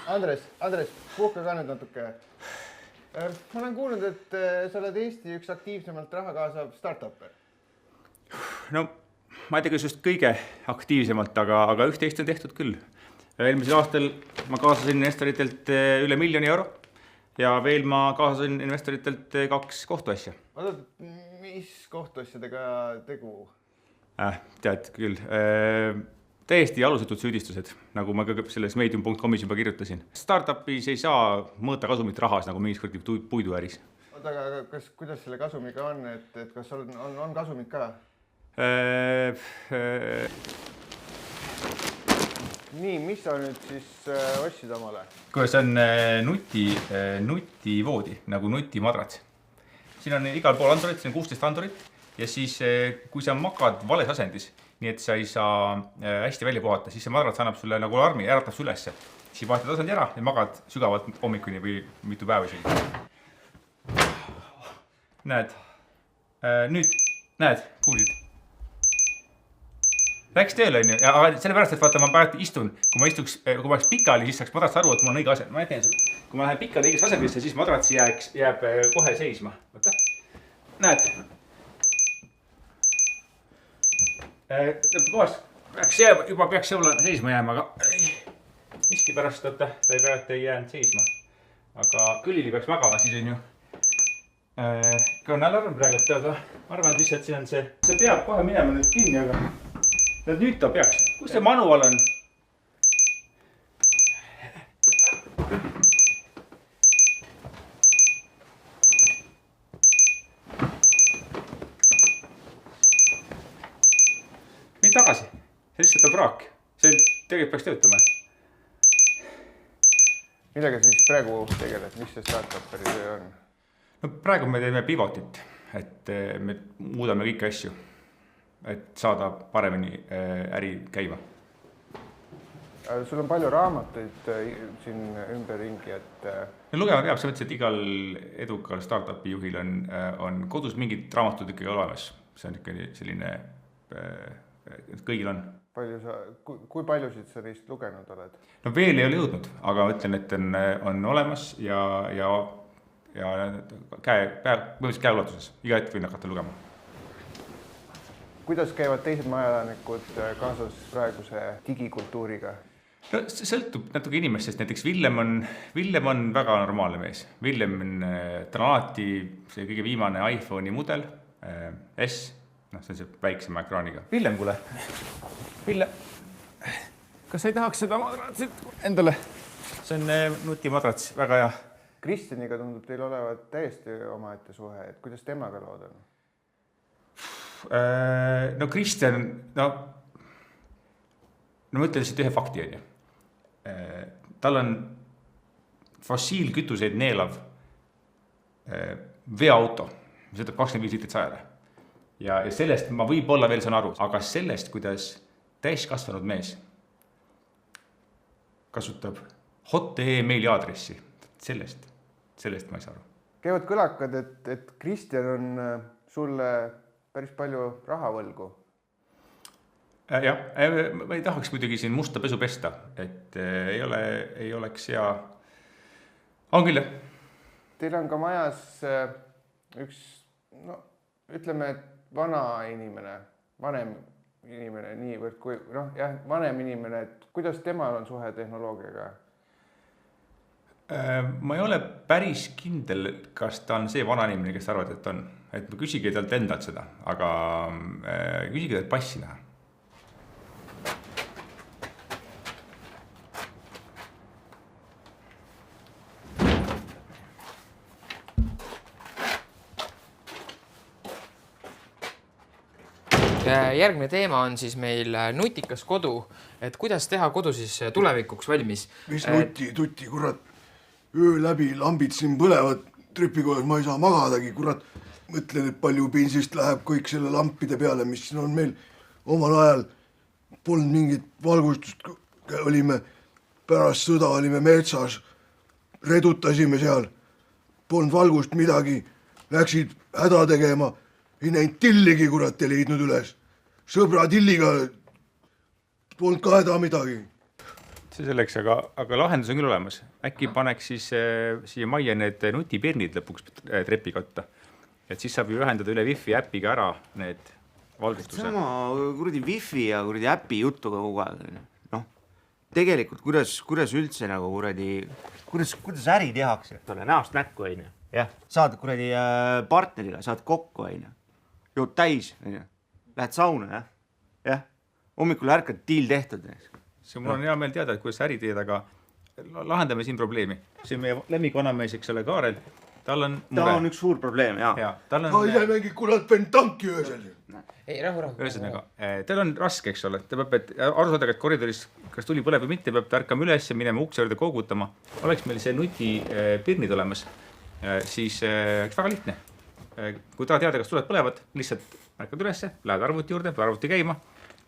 Andres, puhka ka nüüd natuke. Ma olen kuulnud, et sa oled Eesti üks aktiivsemalt raha kaasav startupper. No, ma ei tea, kas just kõige aktiivsemalt, aga üht-teist on tehtud küll. Eelmisel aastal ma kaasasin investoritelt üle €1 000 000 ja veel ma kaasasin investoritelt 2 kohtuasja. Oot, mis kohtuasjadega tegu? Tead küll. Täiesti alusetud süüdistused, nagu ma ka selles medium.comis juba kirjutasin. Startupis ei saa mõõta kasumit rahas nagu mingis puiduäris. Oota, aga kuidas selle kasumiga on, et kas on kasumit ka? Nii, mis sa nüüd siis ostsid omale? Kuidas on nutivoodi, nagu nutimadrats. Siin on igal pool andurit, siin on 16 andurit ja siis kui sa magad vales asendis, nii et sa ei saa hästi välja puhata, siis see madrats annab sulle nagu alarmi, äratab su ülesse. Siis vahetad asend ära ja magad sügavalt hommikuni või mitu päeva isegi. Näed, nüüd, kuulid. Läks tööle, on ju, ja sellepärast, et vaata, ma praegu istun, kui ma oleks pikali, siis saaks madrats aru, et mul on õige asend. Ma teen sul, kui ma lähen pikali õiges asendisse, siis madratsi jääb kohe seisma. Võtta. Näed. Juba peaks olla seisma jääma, aga miski pärast, ta ei jäänud seisma. Aga kõlili peaks magama, siis on ju. Kui on alarm praegu, aga ma arvan, et lihtsalt siin on see peab kohe minema nüüd kinni, aga nüüd ta peaks. Kus see manual on? Mind tagasi. See lihtsalt on praak. See tegelikult peaks töötama. Millega siis praegu tegeled? Mis see startupperi töö on? No praegu me teeme pivotit, et me muudame kõiki asju, et saada paremini äri käima. Sul on palju raamatuid siin ümberringi, et... No lugema peab, sa mõtlesid, et igal edukal startupi juhil on kodus mingid raamatud ikkagi olemas. See on ikkagi selline... kõigil on. Kui paljusid sa neist lugenud oled? No veel ei ole jõudnud, aga ütlen, et on olemas ja käeulatuses. Iga hetk võin hakata lugema. Kuidas käivad teised majaelanikud kaasas praeguse digikultuuriga? No, see sõltub natuke inimestest. Näiteks Villem on väga normaalne mees. Villem on alati see kõige viimane iPhone'i mudel S. No, see on see väiksema ekraaniga. Villem, kuule. Villem. Kas sa ei tahaks seda madratsit endale? See on nutimadrats, väga hea. Kristjaniga tundub teil olevat täiesti omaette suhe. Et kuidas temaga lood on? No Kristjan, ma ütlen lihtsalt ühe fakti, on ju. Tal on fossiilkütuseid neelav veoauto, mis võtab 25 liitrit sajale. Ja sellest ma võib-olla veel saan aru, aga sellest, kuidas täiskasvanud mees kasutab hot.ee meili aadressi, sellest ma ei saa aru. Käivad kõlakad, et Kristjan on sulle päris palju raha võlgu. Jah, ma ei tahaks muidugi siin musta pesu pesta, et ei oleks hea. On küll, jah? Teil on ka majas üks, ütleme, et vanem inimene, niivõrd kui, vanem inimene, et kuidas temal on suhe tehnoloogiaga? Ma ei ole päris kindel, kas ta on see vana inimene, kes arvad, et on. Et ma küsigi talt endalt seda, aga küsigi talt passi näha. Järgmine teema on siis meil nutikas kodu, et kuidas teha kodu siis tulevikuks valmis. Mis tutti, kurat, öö läbi lambid siin põlevad tripikojas, ma ei saa magadagi, kurat. Mõtlen, et palju pinsist läheb kõik selle lampide peale, mis siin on meil omal ajal. Polnud mingit valgustust, olime pärast sõda, olime metsas, redutasime seal. Polnud valgust midagi, läksid häda tegema, ei näinud tilligi, kurat, ei leidnud üles. Sõbra tilliga polnud ka häda midagi. see selleks, aga lahendus on küll olemas. Äkki paneks siis siia majja need nutipirnid lõpuks trepikotta. Et siis saab ju ühendada üle Wi-Fi äpiga ära need valgustuse. Sama kuradi Wi-Fi ja kuradi äpi juttu ka kogu aeg. Noh, tegelikult kuidas üldse nagu kuradi, kuidas äri tehakse? Tule näost näkku, on ju. Jah, saad kuradi partneriga, saad kokku, on ju. Jood täis, on ju. Lähed sauna, jah. Hommikul ärkad, diil tehtud. See mul on hea meel teada, et kuidas äri teed, aga lahendame siin probleemi. See on meie lemmikvanamees, eks ole, Kaarel. Tal on mure. Ta on üks suur probleem, jaa. Ma ise mingi kurat pean tanki öösel. Ei, rahu. Ühesõnaga, teil on raske, eks ole. Te peab aru saada, et koridoris, kas tuli põleb või mitte, peab ärkama üles ja minema ukse juurde koogutama. Oleks meil see nutipirnid olemas, siis väga lihtne. Kui tahad teada, kas tuled põlevad, lihtsalt ärkad ülesse, lähed arvuti juurde, arvuti käima,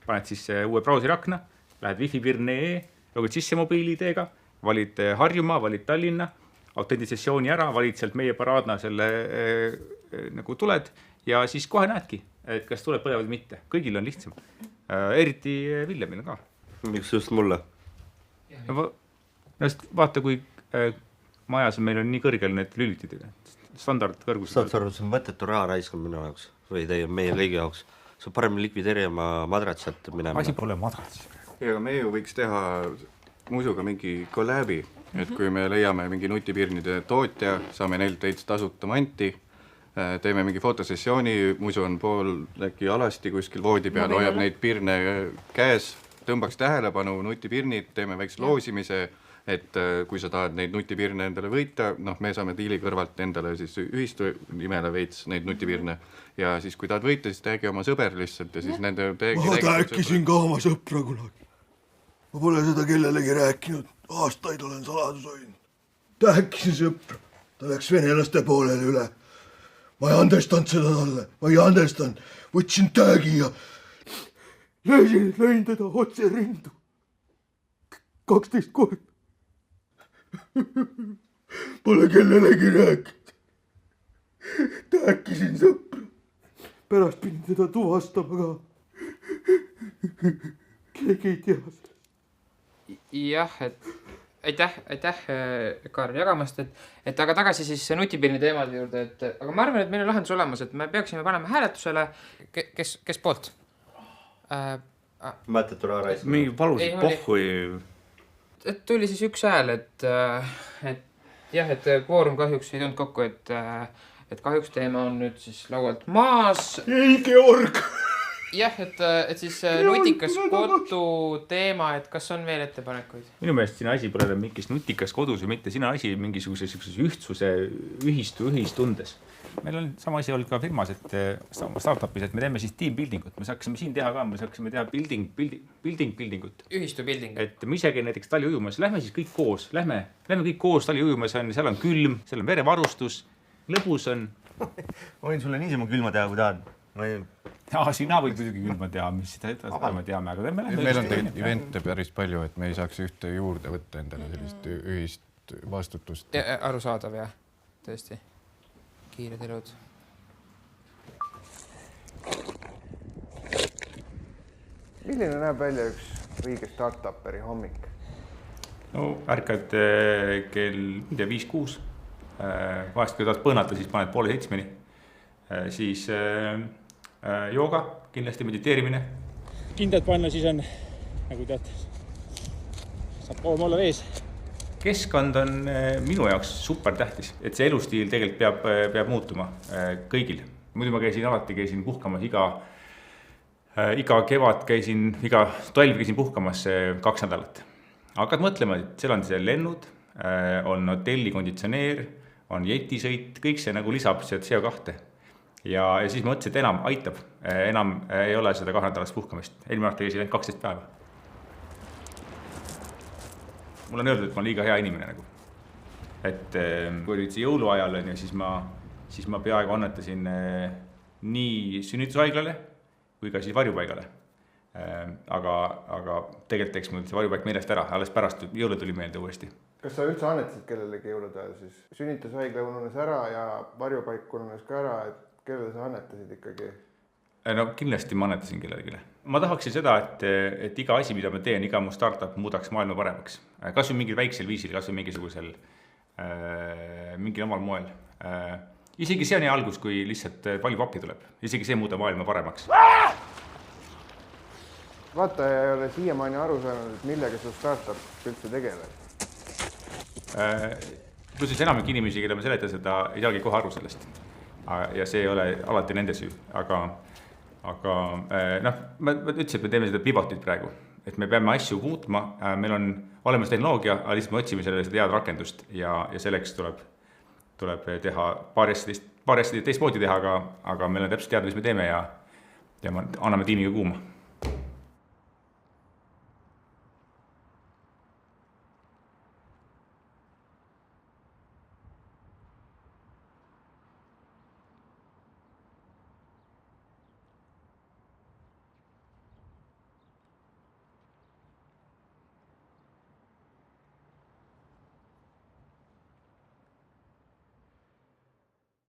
paned siis uue brauseri akna, lähed wifi.ee, logid sisse mobiili-ideega, valid Harjumaa, valid Tallinna, autentisatsiooni ära, valid sealt meie paraadna selle nagu tuled ja siis kohe näedki, et kas tuleb põlevad või mitte. Kõigil on lihtsam. Eriti Villemil ka. Miks just mulle? Vaata, kui majas meil on nii kõrgel need lülitid. Standard kõrgus. Saad arvu, see on mõttetu raha raiskama minu jaoks või meie kõigi jaoks. See on parem likvideerima madratsat minema. Asi pole madrats. Ja me ju võiks teha musuga mingi kolläbi, et kui me leiame mingi nutipirnide tootja, saame neilt veits tasuta manti, teeme mingi fotosessiooni, musu on pool äkki alasti kuskil voodi peal, hoiab neid pirne käes, tõmbaks tähelepanu nutipirnid, teeme väikse loosimise, et kui sa tahad neid nutipirne endale võita, me saame diili kõrvalt endale siis ühistu nimele veits neid nutipirne ja siis kui tahad võita, siis täägi oma sõber lihtsalt ja siis nende ma tääkisin ka oma sõpra kunagi. Ma pole seda kellelegi rääkinud, aastaid olen saladus hoidnud. Tääkisin sõpra, ta läks venelaste poolele üle. Ma ei andestanud seda talle, ma ei andestanud. Võtsin täägi ja lõin teda otse rindu. 12 korda. Pole kellelegi rääkinud. Tääkisin sõpra. Pärast pidin teda tuvastama ka. Keegi ei tea seda. Jah, et aitäh Kaarel jagamast, et aga tagasi siis nutipirni teemade juurde, aga ma arvan, et meil on lahendus olemas, et me peaksime panema hääletusele, kes poolt? Mõttetu raha raiskama. Mingi palusid pohhui. Et tuli siis üks hääl, et kvoorum kahjuks ei tulnud kokku, et kahjuks teema on nüüd siis laualt maas. Ei, Georg! Jah, et siis nutikas kodu teema, et kas on veel ettepanekuid? Minu meelest siin asi pole mingis nutikas kodus või mitte, siin on asi mingisuguse ühtsuse ühistundes. Meil on sama asi olnud ka firmas, et startupis, et me teeme siis team buildingut. Me saaksime siin teha ka, me saaksime teha buildingut. Ühistu building. Et me isegi näiteks tali ujumas, lähme siis kõik koos, lähme kõik koos tali ujumas, seal on külm, seal on verevarustus, lõbus on. Ma võin sulle niisama külma teha, kui tahad. Sina võid muidugi külma teha, mis seda me teame, aga meil on teil evente päris palju, et me ei saaks ühte juurde võtta endale sellist ühist vastutust. Arusaadav, jah, tõesti. Kiired elud. Milline näeb välja üks õige startupperi hommik? No ärkad kell 5-6, vahest kui tahad põõnata, siis paned 6:30, siis jooga, kindlasti mediteerimine. Kindlad panna siis on, nagu tead, saab pool olla vees. Keskkond on minu jaoks super tähtis, et see elustiil tegelikult peab muutuma kõigil. Muidu ma käisin puhkamas iga kevad iga talv käisin puhkamas 2 nädalat. Hakkad mõtlema, et seal on see lennud, on hotelli konditsioneer, on jetisõit, kõik see nagu lisab CO2. Ja siis ma mõtlesin, et enam aitab, enam ei ole seda 2 nädalast puhkamist. Eelmine aasta käisin 12 päeva. Mul on öeldud, et ma olen liiga hea inimene nagu. Et kui olid see jõuluajal, siis ma peaaegu annetasin nii sünnitushaiglale kui ka siis varjupaigale. Aga tegelikult teeks mul see varjupaik meelest ära, alles pärast jõule tuli meelde uuesti. Kas sa üldse annetasid kellelegi jõulude ajal siis? Sünnitushaigla ununes ära ja varjupaik ununes ka ära, et kellele sa annetasid ikkagi? No kindlasti ma annetasin kellelegi. Ma tahaksin seda, et iga asi, mida ma teen, iga mu startup muudaks maailma paremaks. Kas või mingil väiksel viisil, kas või mingisugusel mingil omal moel. Isegi see on hea algus, kui lihtsalt palju pappi tuleb. Isegi see muudab maailma paremaks. Vaataja ei ole siiamaani aru saanud, et millega su startup üldse tegeleb. Pluss enamik inimesi, keda ma seletan seda, ei saagi kohe aru sellest. Ja see ei ole alati nende süü, aga ma ütlesin, et me teeme seda pivotit praegu, et me peame asju muutma, meil on olemas tehnoloogia, aga lihtsalt me otsime sellele seda head rakendust ja selleks tuleb teha paari asja teistmoodi teha, aga meil on täpselt teada, mis me teeme ja me anname tiimiga kuuma.